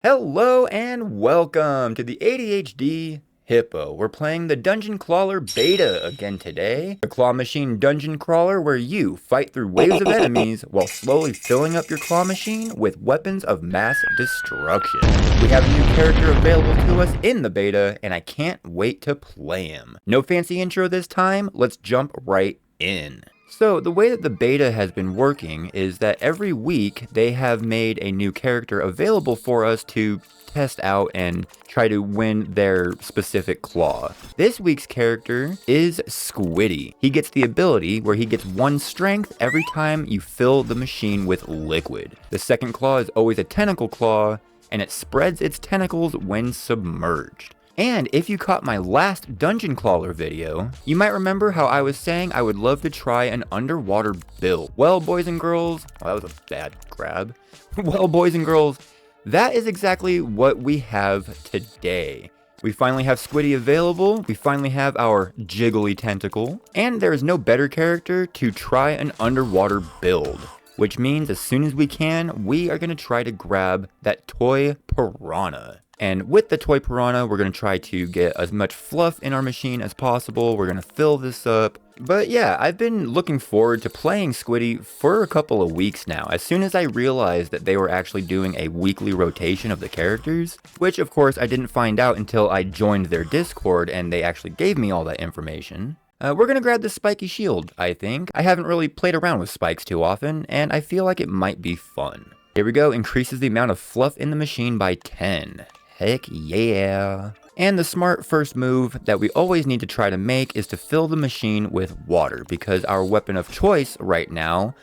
Hello and welcome to the ADHD Hippo. We're playing the Dungeon Clawler Beta again today. A claw machine dungeon crawler where you fight through waves of enemies while slowly filling up your claw machine with weapons of mass destruction. We have a new character available to us in the beta and I can't wait to play him. No fancy intro this time, let's jump right in. So the way that the beta has been working is that every week they have made a new character available for us to test out and try to win their specific claw. This week's character is Squiddy. He gets the ability where he gets 1 strength every time you fill the machine with liquid. The second claw is always a tentacle claw and it spreads its tentacles when submerged. And if you caught my last Dungeon Clawler video, you might remember how I was saying I would love to try an underwater build. Well, boys and girls, that was a bad grab. Well, boys and girls, that is exactly what we have today. We finally have Squiddy available, we finally have our jiggly tentacle, and there is no better character to try an underwater build. Which means as soon as we can, we are going to try to grab that toy piranha. And with the toy piranha, we're going to try to get as much fluff in our machine as possible. We're going to fill this up. But yeah, I've been looking forward to playing Squiddy for a couple of weeks now. As soon as I realized that they were actually doing a weekly rotation of the characters, which of course I didn't find out until I joined their Discord and they actually gave me all that information. We're going to grab the spiky shield, I think. I haven't really played around with spikes too often, and I feel like it might be fun. Here we go, increases the amount of fluff in the machine by 10. Heck yeah. And the smart first move that we always need to try to make is to fill the machine with water, because our weapon of choice right now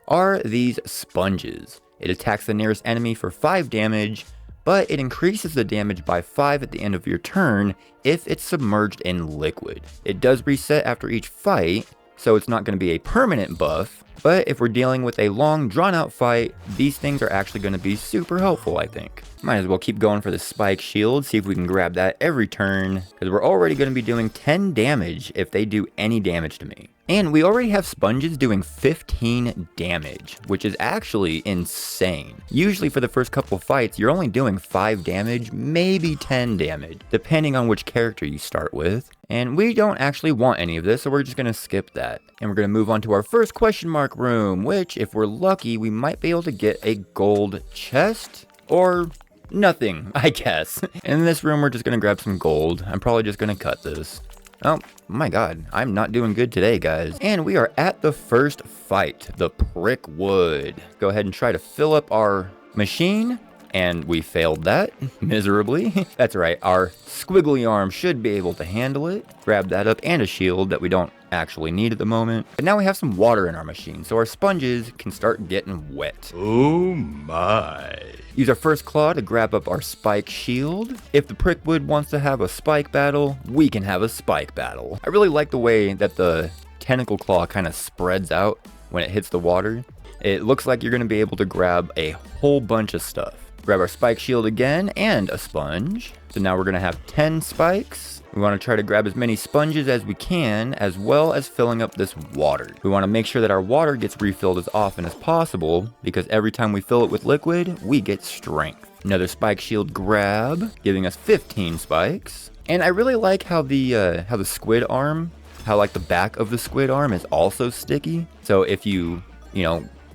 are these sponges. It attacks the nearest enemy for 5 damage, but it increases the damage by 5 at the end of your turn if it's submerged in liquid. It does reset after each fight, so it's not going to be a permanent buff, but if we're dealing with a long drawn out fight, these things are actually going to be super helpful, I think. Might as well keep going for the spike shield, see if we can grab that every turn, because we're already going to be doing 10 damage if they do any damage to me. And we already have sponges doing 15 damage, which is actually insane. Usually for the first couple fights, you're only doing 5 damage, maybe 10 damage, depending on which character you start with. And we don't actually want any of this, so we're just going to skip that. And we're going to move on to our first question mark room, which, if we're lucky, we might be able to get a gold chest, or nothing, I guess. In this room, we're just going to grab some gold. I'm probably just going to cut this. Oh my god, I'm not doing good today, guys. And we are at the first fight, the prick wood. Go ahead and try to fill up our machine. And we failed that miserably. That's right, our squiggly arm should be able to handle it. Grab that up and a shield that we don't actually need at the moment. But now we have some water in our machine, so our sponges can start getting wet. Oh my. Use our first claw to grab up our spike shield. If the prickwood wants to have a spike battle, we can have a spike battle. I really like the way that the tentacle claw kind of spreads out when it hits the water. It looks like you're going to be able to grab a whole bunch of stuff. Grab our spike shield again and a sponge. So now we're going to have 10 spikes. We want to try to grab as many sponges as we can, as well as filling up this water. We want to make sure that our water gets refilled as often as possible, because every time we fill it with liquid, we get strength. Another spike shield grab, giving us 15 spikes. And I really like how the squid arm, how like the back of the squid arm is also sticky. So if you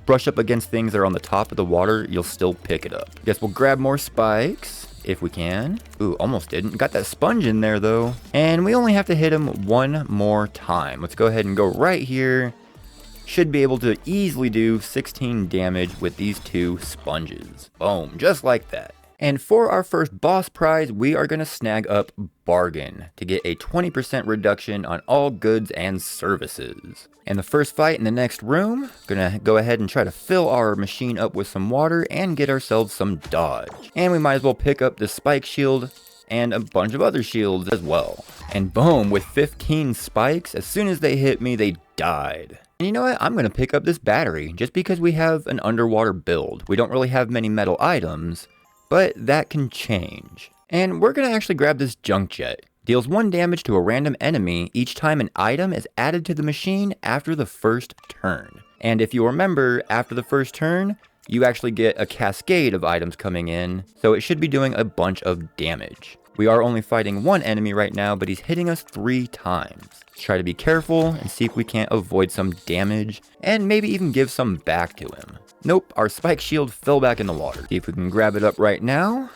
brush up against things that are on the top of the water, you'll still pick it up. Guess we'll grab more spikes if we can. Ooh, almost didn't. Got that sponge in there though. And we only have to hit him one more time. Let's go ahead and go right here. Should be able to easily do 16 damage with these 2 sponges. Boom, just like that. And for our first boss prize, we are going to snag up Bargain to get a 20% reduction on all goods and services. And the first fight in the next room, gonna go ahead and try to fill our machine up with some water and get ourselves some dodge. And we might as well pick up the spike shield and a bunch of other shields as well. And boom, with 15 spikes, as soon as they hit me, they died. And you know what? I'm gonna pick up this battery just because we have an underwater build. We don't really have many metal items, but that can change. And we're going to actually grab this junk jet. Deals 1 damage to a random enemy each time an item is added to the machine after the first turn. And if you remember, after the first turn, you actually get a cascade of items coming in, so it should be doing a bunch of damage. We are only fighting one enemy right now, but he's hitting us 3 times. Let's try to be careful and see if we can't avoid some damage, and maybe even give some back to him. Nope, our spike shield fell back in the water. See if we can grab it up right now,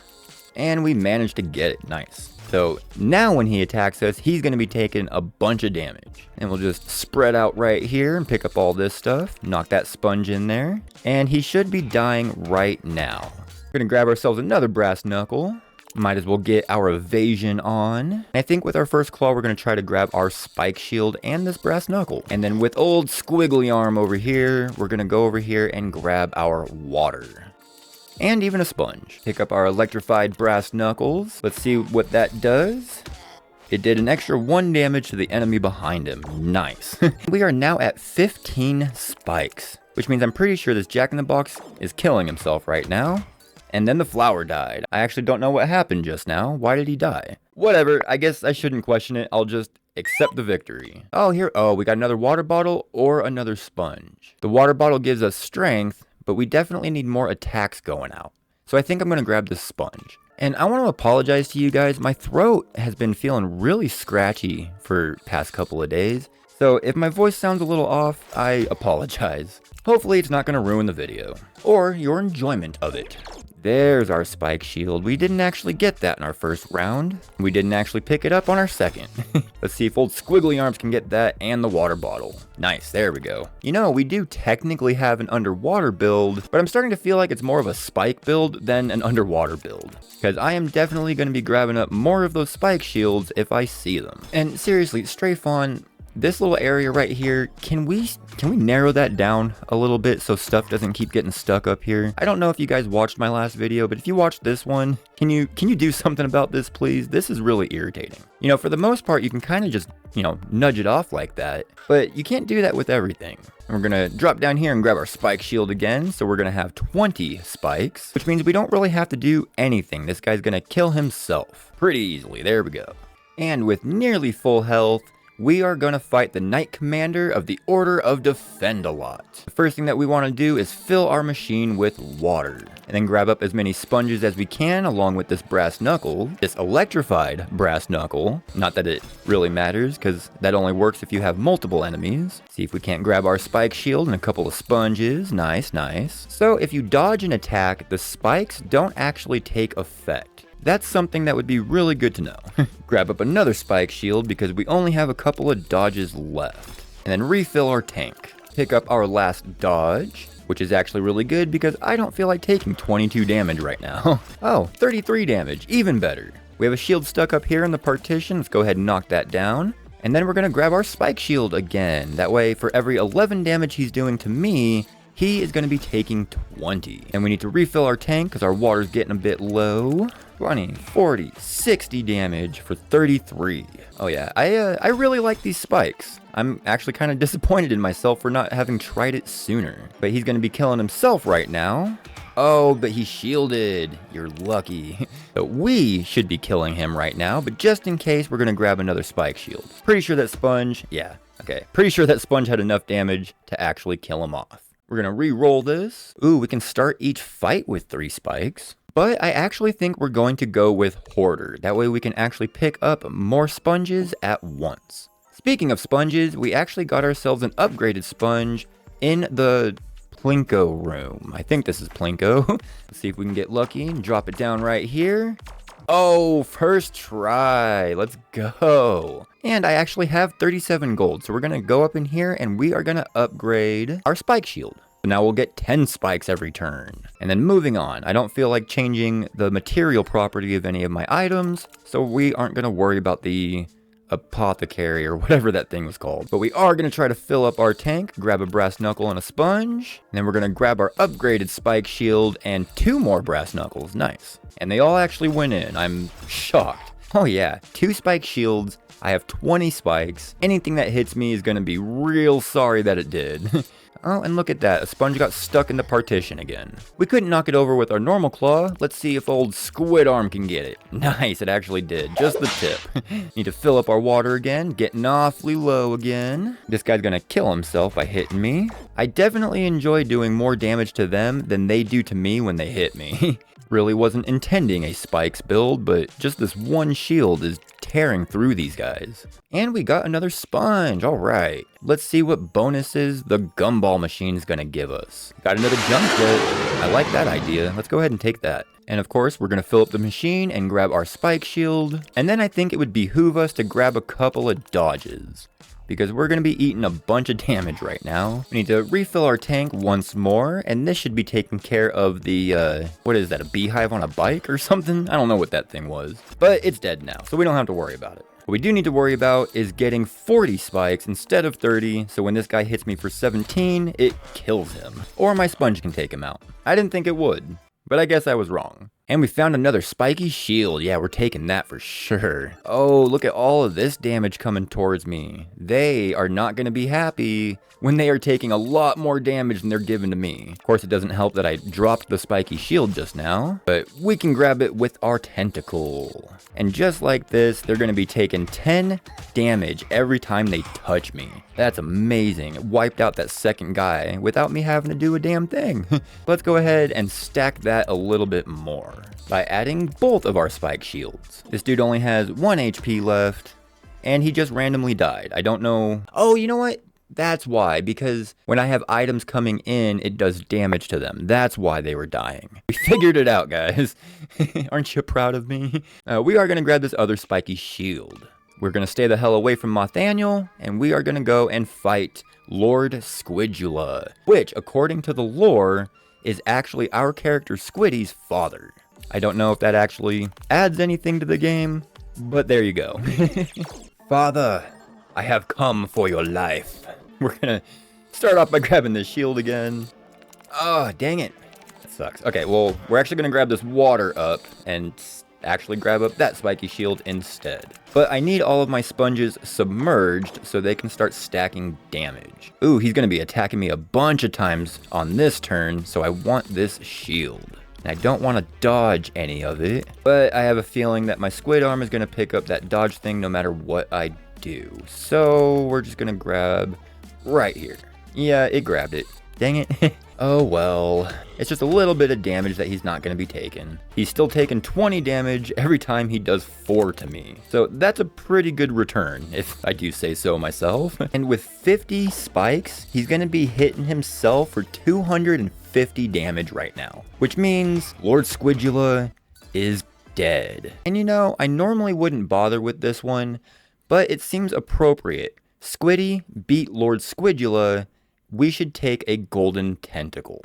and we managed to get it. Nice. So now when he attacks us, he's going to be taking a bunch of damage. And we'll just spread out right here and pick up all this stuff. Knock that sponge in there. And he should be dying right now. We're going to grab ourselves another brass knuckle. Might as well get our evasion on. I think with our first claw, we're going to try to grab our spike shield and this brass knuckle. And then with old squiggly arm over here, we're going to go over here and grab our water. And even a sponge. Pick up our electrified brass knuckles. Let's see what that does. It did an extra 1 damage to the enemy behind him. Nice. We are now at 15 spikes, which means I'm pretty sure this Jack-in-the-Box is killing himself right now. And then the flower died. I actually don't know what happened just now. Why did he die? Whatever, I guess I shouldn't question it. I'll just accept the victory. Oh, we got another water bottle or another sponge. The water bottle gives us strength, but we definitely need more attacks going out. So I think I'm going to grab this sponge. And I want to apologize to you guys. My throat has been feeling really scratchy for past couple of days. So if my voice sounds a little off, I apologize. Hopefully it's not going to ruin the video or your enjoyment of it. There's our spike shield. We didn't actually get that in our first round. We didn't actually pick it up on our second. Let's see if old squiggly arms can get that and the water bottle. Nice, there we go. You know, we do technically have an underwater build, but I'm starting to feel like it's more of a spike build than an underwater build. Because I am definitely going to be grabbing up more of those spike shields if I see them. And seriously, Stray Fawn, this little area right here, can we narrow that down a little bit so stuff doesn't keep getting stuck up here? I don't know if you guys watched my last video, but if you watched this one, can you do something about this, please? This is really irritating. You know, for the most part, you can kind of just, nudge it off like that, but you can't do that with everything. And we're gonna drop down here and grab our spike shield again, so we're gonna have 20 spikes, which means we don't really have to do anything. This guy's gonna kill himself pretty easily. There we go. And with nearly full health, we are going to fight the Knight Commander of the Order of Defend-A-Lot. The first thing that we want to do is fill our machine with water, and then grab up as many sponges as we can along with this brass knuckle, this electrified brass knuckle. Not that it really matters, because that only works if you have multiple enemies. See if we can't grab our spike shield and a couple of sponges. Nice, nice. So if you dodge an attack, the spikes don't actually take effect. That's something that would be really good to know. Grab up another spike shield because we only have a couple of dodges left. And then refill our tank. Pick up our last dodge, which is actually really good because I don't feel like taking 22 damage right now. Oh, 33 damage, even better. We have a shield stuck up here in the partition. Let's go ahead and knock that down. And then we're gonna grab our spike shield again. That way, for every 11 damage he's doing to me, he is going to be taking 20. And we need to refill our tank because our water's getting a bit low. 20, 40, 60 damage for 33. Oh yeah, I really like these spikes. I'm actually kind of disappointed in myself for not having tried it sooner. But he's going to be killing himself right now. Oh, but he's shielded. You're lucky. But we should be killing him right now. But just in case, we're going to grab another spike shield. Pretty sure that sponge, yeah, okay. Pretty sure that sponge had enough damage to actually kill him off. We're going to re-roll this. Ooh, we can start each fight with 3 spikes. But I actually think we're going to go with Hoarder. That way we can actually pick up more sponges at once. Speaking of sponges, we actually got ourselves an upgraded sponge in the Plinko room. I think this is Plinko. Let's see if we can get lucky and drop it down right here. Oh, first try. Let's go. And I actually have 37 gold. So we're going to go up in here and we are going to upgrade our spike shield. So now we'll get 10 spikes every turn. And then moving on, I don't feel like changing the material property of any of my items. So we aren't going to worry about the apothecary or whatever that thing was called. But we are going to try to fill up our tank, grab a brass knuckle and a sponge. And then we're going to grab our upgraded spike shield and 2 more brass knuckles. Nice. And they all actually went in. I'm shocked. Oh yeah, 2 spike shields. I have 20 spikes. Anything that hits me is gonna be real sorry that it did. Oh, and look at that, a sponge got stuck in the partition again. We couldn't knock it over with our normal claw. Let's see if old squid arm can get it. Nice, it actually did, just the tip. Need to fill up our water again, getting awfully low again. This guy's gonna kill himself by hitting me. I definitely enjoy doing more damage to them than they do to me when they hit me. Really wasn't intending a spikes build, but just this one shield is tearing through these guys. And we got another sponge, alright. Let's see what bonuses the gumball machine is gonna give us. Got another jump kit. I like that idea, let's go ahead and take that. And of course, we're gonna fill up the machine and grab our spike shield. And then I think it would behoove us to grab a couple of dodges, because we're going to be eating a bunch of damage right now. We need to refill our tank once more, and this should be taking care of the, what is that, a beehive on a bike or something? I don't know what that thing was, but it's dead now, so we don't have to worry about it. What we do need to worry about is getting 40 spikes instead of 30, so when this guy hits me for 17, it kills him. Or my sponge can take him out. I didn't think it would, but I guess I was wrong. And we found another spiky shield. Yeah, we're taking that for sure. Oh, look at all of this damage coming towards me. They are not going to be happy when they are taking a lot more damage than they're giving to me. Of course, it doesn't help that I dropped the spiky shield just now, but we can grab it with our tentacle. And just like this, they're going to be taking 10 damage every time they touch me. That's amazing. It wiped out that second guy without me having to do a damn thing. Let's go ahead and stack that a little bit more by adding both of our spike shields. This dude only has 1 HP left, and he just randomly died. I don't know. Oh, you know what? That's why, because when I have items coming in, it does damage to them. That's why they were dying. We figured it out, guys. Aren't you proud of me? We are going to grab this other spiky shield. We're going to stay the hell away from Mothaniel, and we are going to go and fight Lord Squidula, which, according to the lore, is actually our character Squiddy's father. I don't know if that actually adds anything to the game, but there you go. Father, I have come for your life. We're gonna start off by grabbing this shield again. Oh, dang it. That sucks. Okay, well, we're actually gonna grab this water up and actually grab up that spiky shield instead. But I need all of my sponges submerged so they can start stacking damage. Ooh, he's gonna be attacking me a bunch of times on this turn, so I want this shield. And I don't want to dodge any of it, but I have a feeling that my squid arm is gonna pick up that dodge thing no matter what I do. So we're just gonna grab right here. Yeah, it grabbed it. Dang it. Oh well. It's just a little bit of damage that he's not going to be taking. He's still taking 20 damage every time he does 4 to me. So that's a pretty good return, if I do say so myself. And with 50 spikes, he's going to be hitting himself for 250 damage right now. Which means Lord Squidula is dead. And you know, I normally wouldn't bother with this one, but it seems appropriate. Squiddy beat Lord Squidula. We should take a golden tentacle.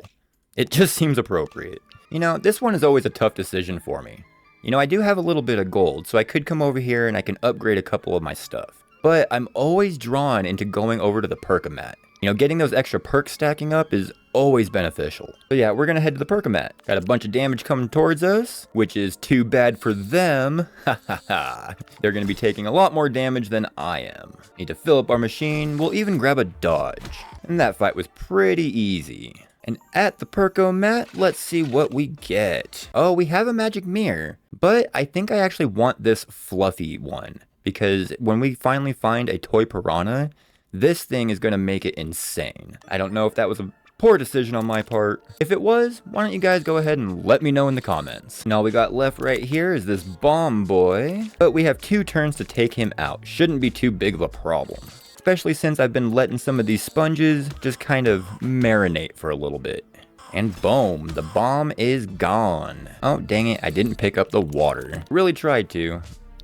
It just seems appropriate. You know, this one is always a tough decision for me. You know, I do have a little bit of gold, so I could come over here and I can upgrade a couple of my stuff. But I'm always drawn into going over to the perkamat. You know, getting those extra perks stacking up is always beneficial. So yeah, we're gonna head to the perkamat. Got a bunch of damage coming towards us, which is too bad for them. Ha ha ha. They're gonna be taking a lot more damage than I am. Need to fill up our machine. We'll even grab a dodge. And that fight was pretty easy. And at the perkomat, let's see what we get. Oh, we have a magic mirror, but I think I actually want this fluffy one, because when we finally find a toy piranha, this thing is gonna make it insane. I don't know if that was a poor decision on my part. If it was, why don't you guys go ahead and let me know in the comments. And all we got left right here is this bomb boy, but we have 2 turns to take him out. Shouldn't be too big of a problem, especially since I've been letting some of these sponges just kind of marinate for a little bit. And boom, the bomb is gone. Oh, dang it, I didn't pick up the water. Really tried to.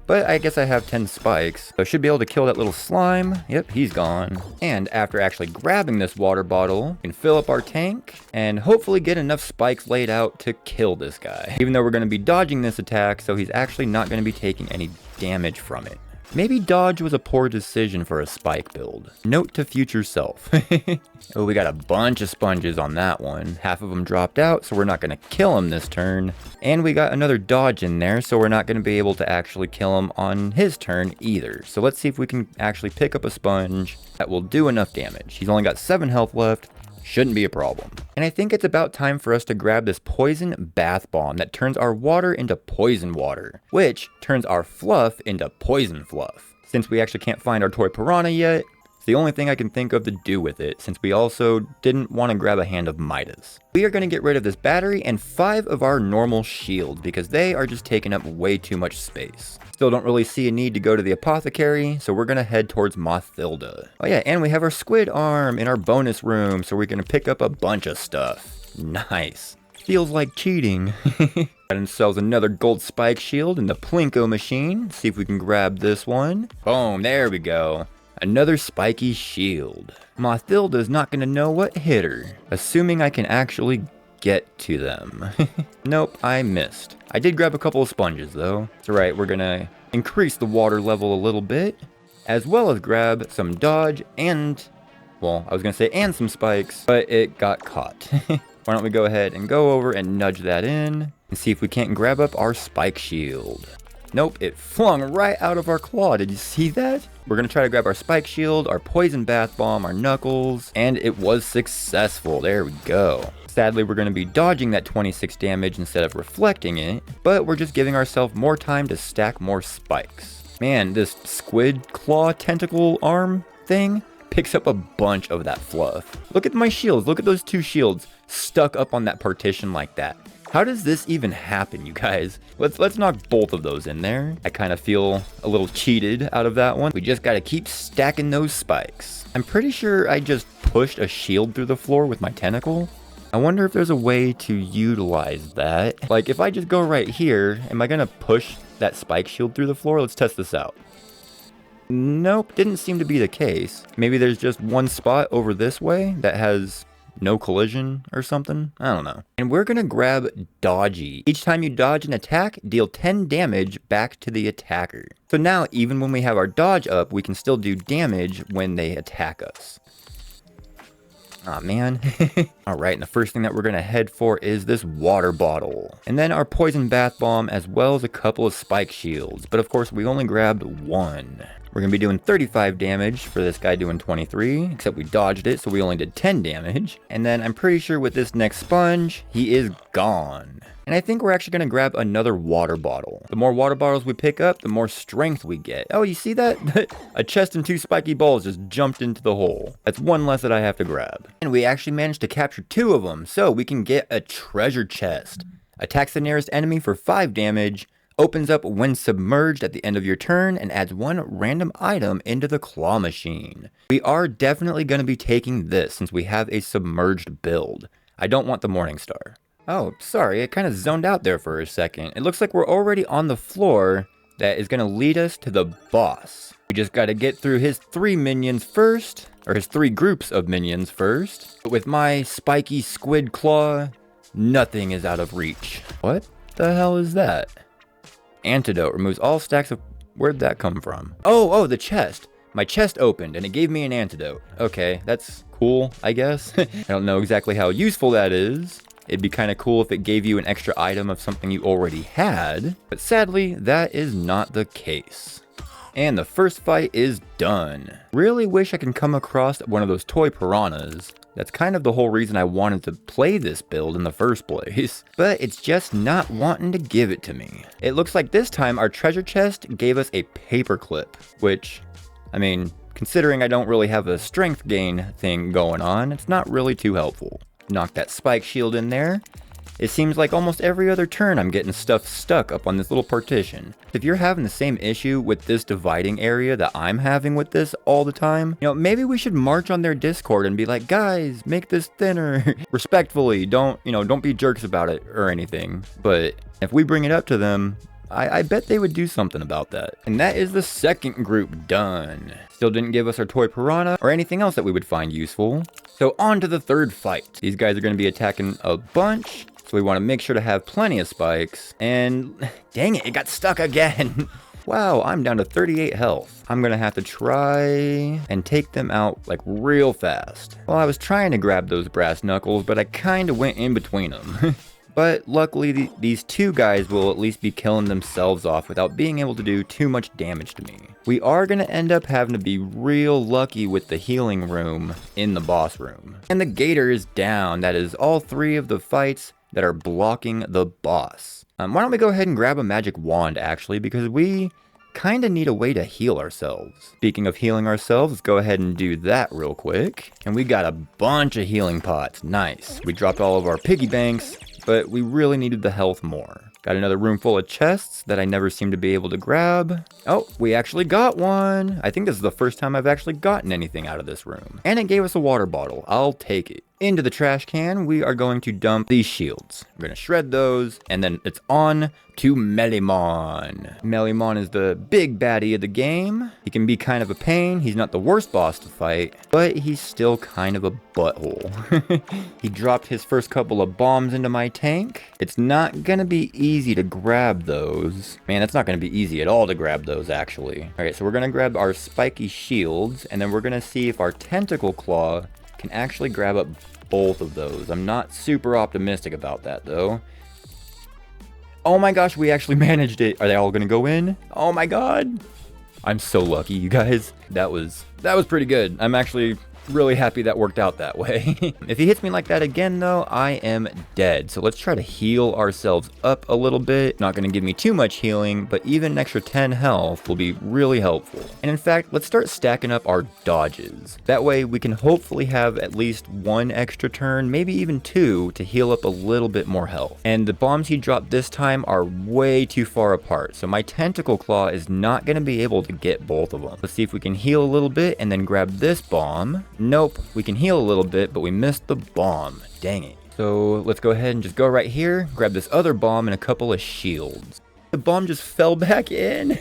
But I guess I have 10 spikes, so I should be able to kill that little slime. Yep, he's gone. And after actually grabbing this water bottle, we can fill up our tank and hopefully get enough spikes laid out to kill this guy. Even though we're going to be dodging this attack, so he's actually not going to be taking any damage from it. Maybe dodge was a poor decision for a spike build. Note to future self. Oh, we got a bunch of sponges on that one. Half of them dropped out, so we're not going to kill him this turn. And we got another dodge in there, so we're not going to be able to actually kill him on his turn either. So let's see if we can actually pick up a sponge that will do enough damage. He's only got 7 health left. Shouldn't be a problem. And I think it's about time for us to grab this poison bath bomb that turns our water into poison water, which turns our fluff into poison fluff. Since we actually can't find our toy piranha yet, it's the only thing I can think of to do with it, since we also didn't want to grab a hand of Midas. We are going to get rid of this battery and 5 of our normal shields because they are just taking up way too much space. Still don't really see a need to go to the apothecary, so we're going to head towards Mothilda. Oh yeah, and we have our squid arm in our bonus room, so we're going to pick up a bunch of stuff. Nice. Feels like cheating. Got ourselves another gold spike shield in the Plinko machine. See if we can grab this one. Boom, there we go. Another spiky shield. Mothilda's not going to know what hit her, assuming I can actually get to them. Nope, I missed. I did grab a couple of sponges though. It's alright, we're gonna increase the water level a little bit, as well as grab some dodge and, well, I was gonna say and some spikes, but it got caught. Why don't we go ahead and go over and nudge that in and see if we can't grab up our spike shield. Nope, it flung right out of our claw. Did you see that? We're gonna try to grab our spike shield, our poison bath bomb, our knuckles, and it was successful. There we go. Sadly, we're gonna be dodging that 26 damage instead of reflecting it, but we're just giving ourselves more time to stack more spikes. Man, this squid claw tentacle arm thing picks up a bunch of that fluff. Look at my shields. Look at those 2 shields stuck up on that partition like that. How does this even happen, you guys? Let's knock both of those in there. I kind of feel a little cheated out of that one. We just got to keep stacking those spikes. I'm pretty sure I just pushed a shield through the floor with my tentacle. I wonder if there's a way to utilize that. Like, if I just go right here, am I going to push that spike shield through the floor? Let's test this out. Nope, didn't seem to be the case. Maybe there's just one spot over this way that has no collision or something. I don't know. And we're gonna grab Dodgy. Each time you dodge an attack, deal 10 damage back to the attacker. So now, even when we have our dodge up, we can still do damage when they attack us. Aw, man. Alright, and the first thing that we're gonna head for is this water bottle. And then our poison bath bomb, as well as a couple of spike shields. But of course, we only grabbed 1. We're going to be doing 35 damage for this guy doing 23, except we dodged it, so we only did 10 damage. And then I'm pretty sure with this next sponge, he is gone. And I think we're actually going to grab another water bottle. The more water bottles we pick up, the more strength we get. Oh, you see that? A chest and 2 spiky balls just jumped into the hole. That's 1 less that I have to grab. And we actually managed to capture 2 of them, so we can get a treasure chest. Attacks the nearest enemy for 5 damage. Opens up when submerged at the end of your turn and adds 1 random item into the claw machine. We are definitely going to be taking this since we have a submerged build. I don't want the Morning Star. Oh, sorry, it kind of zoned out there for a second. It looks like we're already on the floor that is going to lead us to the boss. We just got to get through his 3 minions first, or his 3 groups of minions first. But with my spiky squid claw, nothing is out of reach. What the hell is that? Antidote removes all stacks of... Where'd that come from? Oh, the chest. My chest opened and it gave me an antidote. Okay, that's cool, I guess. I don't know exactly how useful that is. It'd be kind of cool if it gave you an extra item of something you already had. But sadly, that is not the case. And the first fight is done. Really wish I can come across one of those toy piranhas. That's kind of the whole reason I wanted to play this build in the first place. But it's just not wanting to give it to me. It looks like this time our treasure chest gave us a paperclip, which, I mean, considering I don't really have a strength gain thing going on, it's not really too helpful. Knock that spike shield in there. It seems like almost every other turn I'm getting stuff stuck up on this little partition. If you're having the same issue with this dividing area that I'm having with this all the time, maybe we should march on their Discord and be like, guys, make this thinner. Respectfully, don't be jerks about it or anything. But if we bring it up to them, I bet they would do something about that. And that is the second group done. Still didn't give us our toy piranha or anything else that we would find useful. So on to the third fight. These guys are going to be attacking a bunch. So we want to make sure to have plenty of spikes. And dang it, it got stuck again. Wow, I'm down to 38 health. I'm gonna have to try and take them out like real fast. Well, I was trying to grab those brass knuckles, but I kinda went in between them. But luckily, these two guys will at least be killing themselves off without being able to do too much damage to me. We are going to end up having to be real lucky with the healing room in the boss room. And the gator is down. That is all 3 of the fights that are blocking the boss. Why don't we go ahead and grab a magic wand, actually, because we kind of need a way to heal ourselves. Speaking of healing ourselves, let's go ahead and do that real quick. And we got a bunch of healing pots. Nice. We dropped all of our piggy banks, but we really needed the health more. Got another room full of chests that I never seem to be able to grab. Oh, we actually got one. I think this is the first time I've actually gotten anything out of this room. And it gave us a water bottle. I'll take it. Into the trash can, we are going to dump these shields. We're going to shred those, and then it's on to Melimon. Melimon is the big baddie of the game. He can be kind of a pain. He's not the worst boss to fight, but he's still kind of a butthole. He dropped his first couple of bombs into my tank. It's not going to be easy to grab those. Man, it's not going to be easy at all to grab those, actually. All right, so we're going to grab our spiky shields, and then we're going to see if our tentacle claw can actually grab up both of those. I'm not super optimistic about that, though. Oh my gosh, we actually managed it. Are they all gonna go in? Oh my god. I'm so lucky, you guys. That was pretty good. I'm actually really happy that worked out that way. If he hits me like that again, though, I am dead. So let's try to heal ourselves up a little bit. Not going to give me too much healing, but even an extra 10 health will be really helpful. And in fact, let's start stacking up our dodges. That way we can hopefully have at least 1 extra turn, maybe even 2, to heal up a little bit more health. And the bombs he dropped this time are way too far apart, so my tentacle claw is not going to be able to get both of them. Let's see if we can heal a little bit and then grab this bomb. Nope, we can heal a little bit, but we missed the bomb. Dang it. So let's go ahead and just go right here, grab this other bomb and a couple of shields. The bomb just fell back in.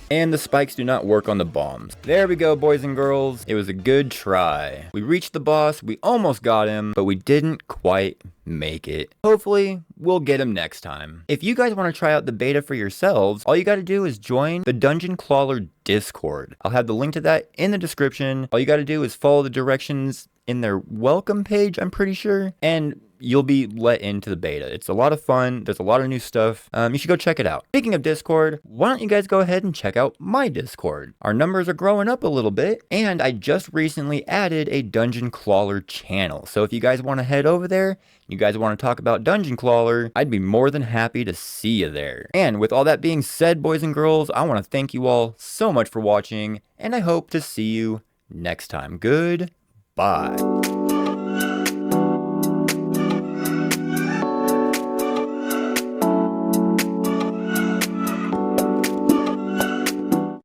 And the spikes do not work on the bombs. There we go, boys and girls. It was a good try. We reached the boss, we almost got him, but we didn't quite make it. Hopefully, we'll get him next time. If you guys want to try out the beta for yourselves, all you got to do is join the Dungeon Clawler Discord. I'll have the link to that in the description. All you got to do is follow the directions in their welcome page, I'm pretty sure, and you'll be let into the beta. It's a lot of fun. There's a lot of new stuff. You should go check it out. Speaking of Discord, why don't you guys go ahead and check out my Discord? Our numbers are growing up a little bit, and I just recently added a Dungeon Clawler channel. So if you guys want to head over there, you guys want to talk about Dungeon Clawler, I'd be more than happy to see you there. And with all that being said, boys and girls, I want to thank you all so much for watching, and I hope to see you next time. Goodbye.